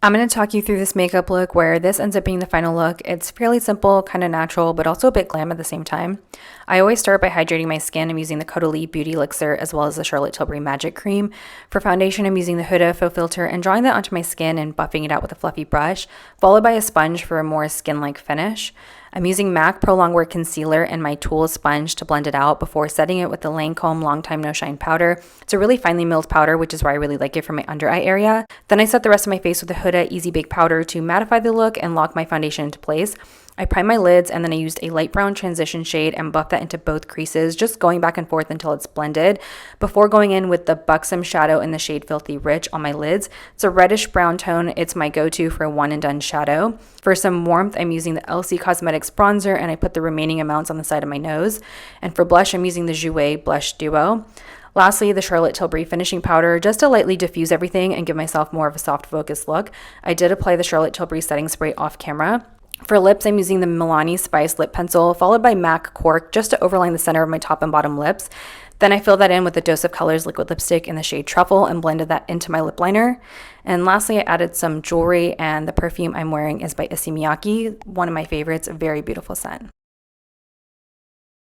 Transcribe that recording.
I'm going to talk you through this makeup look where this ends up being the final look. It's fairly simple, kind of natural, but also a bit glam at the same time. I always start by hydrating my skin. I'm using the Caudalie Beauty Elixir as well as the Charlotte Tilbury Magic Cream. For foundation, I'm using the Huda Faux Filter and drawing that onto my skin and buffing it out with a fluffy brush, followed by a sponge for a more skin-like finish. I'm using MAC Pro Longwear Concealer and my Tools sponge to blend it out before setting it with the Lancome Long Time No Shine powder. It's a really finely milled powder, which is why I really like it for my under eye area. Then I set the rest of my face with the Huda Easy Bake powder to mattify the look and lock my foundation into place. I prime my lids and then I used a light brown transition shade and buffed that into both creases, just going back and forth until it's blended before going in with the Buxom shadow in the shade Filthy Rich on my lids. It's a reddish brown tone. It's my go-to for a one and done shadow. For some warmth, I'm using the LC Cosmetics bronzer and I put the remaining amounts on the side of my nose. And for blush, I'm using the Jouer Blush Duo. Lastly, the Charlotte Tilbury finishing powder just to lightly diffuse everything and give myself more of a soft focus look. I did apply the Charlotte Tilbury setting spray off camera. For lips, I'm using the Milani Spice lip pencil, followed by MAC Cork just to overline the center of my top and bottom lips. Then I filled that in with the Dose of Colors liquid lipstick in the shade Truffle and blended that into my lip liner. And lastly, I added some jewelry, and the perfume I'm wearing is by Issey Miyake, one of my favorites, a very beautiful scent.